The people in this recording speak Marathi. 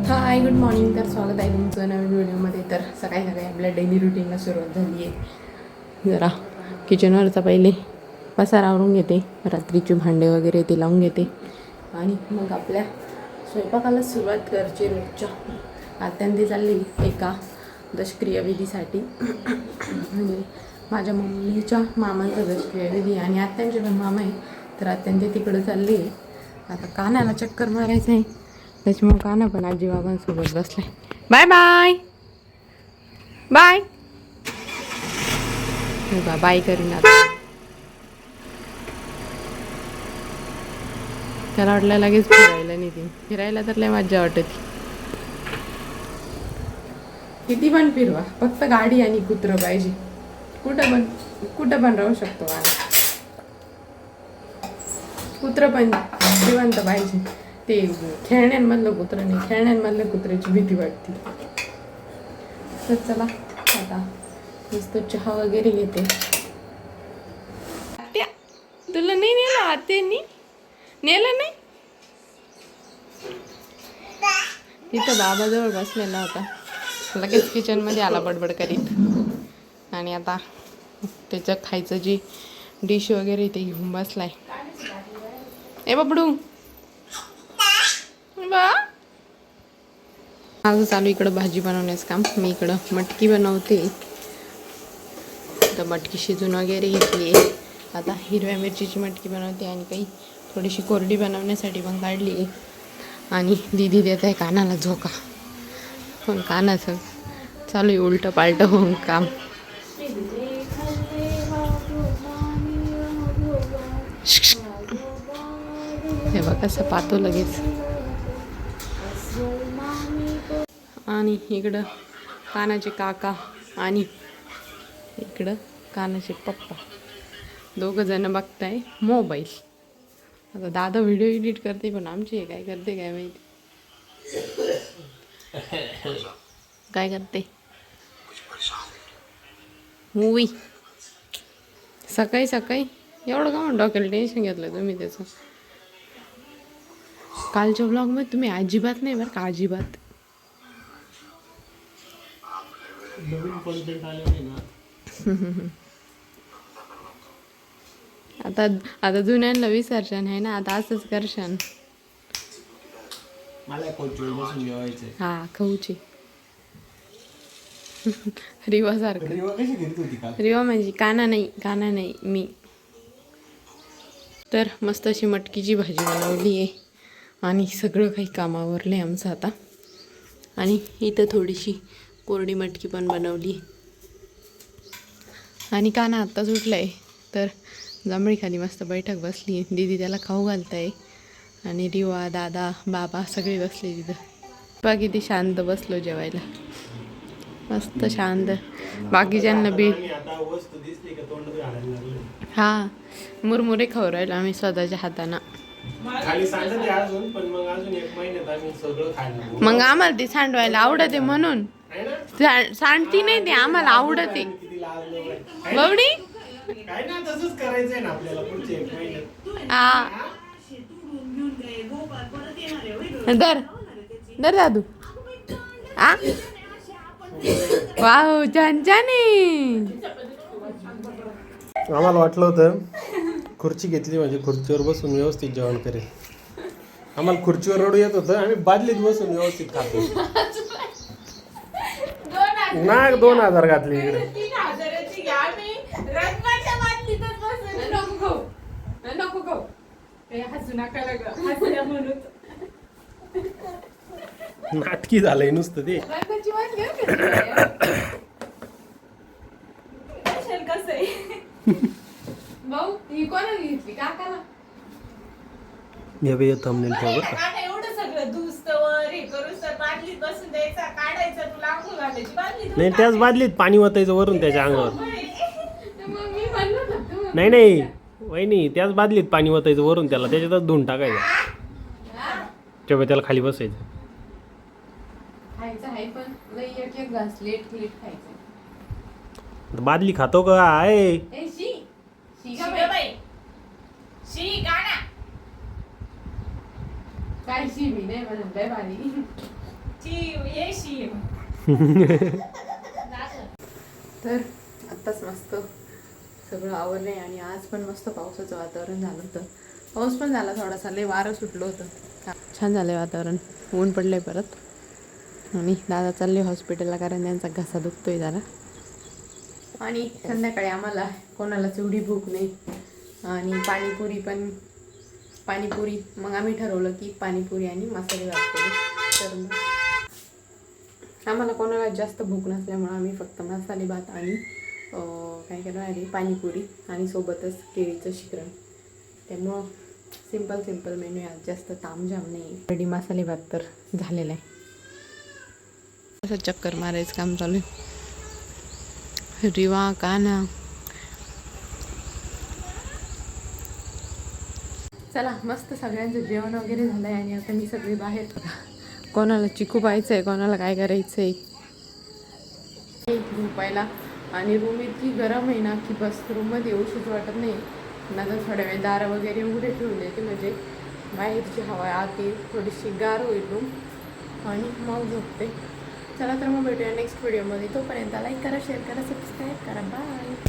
Hi good morning. तर स्वागत आहे तुमचं नवीन व्हिडिओमध्ये. तर सकाळी सकाळी आपल्या डेली रुटीनला सुरुवात झाली आहे. जरा किचनवरचा पहिले पसारा आवरून घेते, रात्रीचे भांडे वगैरे ते लावून घेते आणि मग आपल्या स्वयंपाकाला सुरुवात करायची. रोजच्या आत्यांती चालली एका दशक्रिया विधीसाठी म्हणजे माझ्या मम्मीच्या मामांचा दशक्रिया विधी आणि आत्यांचे पण मामा आहे, तर आत्यांती तिकडं चालली आहे. आता कानाला चक्कर मारायचं आहे, त्याच्यामुळे काना पण आजी बाबांसोबत बसलाय. बाय बाय बाय बाय करीन आता. त्याला वाटलं लगेच फिरायला नाही. फिरायला तर लय मज्जा वाटते. किती पण फिरवा, फक्त गाडी आणि कुत्रं पाहिजे. कुठं पण राहू शकतो मला. कुत्रं पण जिवंत पाहिजे. ते खेळण्यांमधलं कुत्रं नाही, खेळण्यांमधल्या कुत्र्याची भीती वाटते. तर चला आता मस्त चहा वगैरे घेते. आत्या तुला नाही नेलं, आत्यांनी नेलं नाही. तिथं बाबाजवळ बसलेला होता, लगेच किचनमध्ये आला बडबड करीत आणि आता त्याचं खायचं जी डिश वगैरे ते घेऊन बसलाय. ए बाबडू माझं चालू इकडं भाजी बनवण्याचं काम. मी इकडं मटकी बनवते. तर मटकी शिजून वगैरे घेतली. आता हिरव्या मिरचीची मटकी बनवते आणि काही थोडीशी कोरडी बनवण्यासाठी पण काढली. आणि दीदी देत आहे कानाला झोका, पण कानाचं चालू आहे उलटं पालटं होऊन काम. हे बघ कसं पाहतो लगेच. आणि इकडं कानाचे काका आणि इकडं कानाचे पप्पा दोघं जण बघताय मोबाईल. आता दादा व्हिडिओ एडिट करते, पण आमची हे काय करते काय माहिती. काय करते मूवी सकाळी सकाळी. एवढं का डोक्याला टेन्शन घेतलं तुम्ही त्याचं. कालच्या ब्लॉगमध्ये तुम्ही अजिबात नाही बरं का, अजिबात. आता आता जुन्यांना विसर्शन आहे ना, आता असंच करशान. हा खाऊची रिवा सारखं. रिवा म्हणजे काना नाही मी. तर मस्त अशी मटकीची भाजी बनवली आहे आणि सगळं काही कामावरलं आहे आमचं आता. आणि इथं थोडीशी कोरडी मटकी पण बनवली. आणि काना आत्ताच उठला आहे, तर जांभळी खाली मस्त बैठक बसली आहे. दीदी त्याला खाऊ घालत आहे आणि रिवा दादा बाबा सगळे बसले तिथं. बघा किती शांत बसलो जेवायला, मस्त शांत. बाकीच्यांना बी हा मुरमुरे खाऊ राहिलो आम्ही स्वतःच्या हातानं. मग आम्हाला ते सांडवायला आवडते म्हणून सांडती नाही, ते आम्हाला आवडते. बवडी हा दर दर दादू आ वाव छान छान आहे. आम्हाला वाटलं होतं खुर्ची घेतली म्हणजे खुर्चीवर बसून व्यवस्थित जेवण करेल. आम्हाला खुर्चीवर रडू येत होतं, आम्ही बादलीत बसून व्यवस्थित खातो. ना 2000 घातली इकडे. नाटकी झालंय नुसतं ते. भाऊ ही कोणाला घेतली काकाला. थंबनेल ठेव बरं का. नाही त्याच बादलीत पाणी ओतायचं वरून त्याच्या अंगावर. नाही वहिनी, त्याच बादलीत पाणी ओतायचं वरून त्याला, त्याच्यातच धुवून टाकायचं. तेव्हा त्याला खाली बसायचं. बादली खातो का आहे. काय शी मी नाही म्हणत बाई. तर आत्ताच मस्त सगळं आवरलं आहे आणि आज पण मस्त पावसाचं वातावरण झालं होतं. पाऊस पण झाला थोडासा, लय वारं सुटलं होतं. छान झालं आहे वातावरण. ऊन पडलं आहे परत आणि दादा चालले हॉस्पिटलला कारण त्यांचा घसा दुखतोय जरा. आणि संध्याकाळी आम्हाला कोणालाच एवढी भूक नाही आणि पाणीपुरी मग आम्ही ठरवलं की पाणीपुरी आणि मसाले भात करू. तर मग आम्हाला कोणाला जास्त भूक नसल्यामुळं आम्ही फक्त मसाले भात आणि काय केलं आहे पाणीपुरी आणि सोबतच केळीचं शिकरण. त्यामुळं सिंपल मेन्यू आहे, जास्त तामझाम नाही. रेडी मसाले भात तर झालेला आहे. असं चक्कर मारायचं काम चालू आहे. रिवा काना चला मस्त सगळ्यांचं जेवण वगैरे झालं आहे आणि आता मी सगळी बाहेर कोणाला चिकू पाहायचं आहे, कोणाला काय करायचं आहे झोपायला. आणि रूम इतकी गरम आहे ना की बस रूममध्ये येऊशीच वाटत नाही. नंतर थोड्या वेळ दारं वगैरे उघडे ठेवून देते म्हणजे बाहेरची हवा आत येईल, थोडीशी गार होईल रूम आणि मग झोपते. चला तर मग भेटूया नेक्स्ट व्हिडिओमध्ये. तोपर्यंत लाईक करा, शेअर करा, सबस्क्राईब करा. बाय.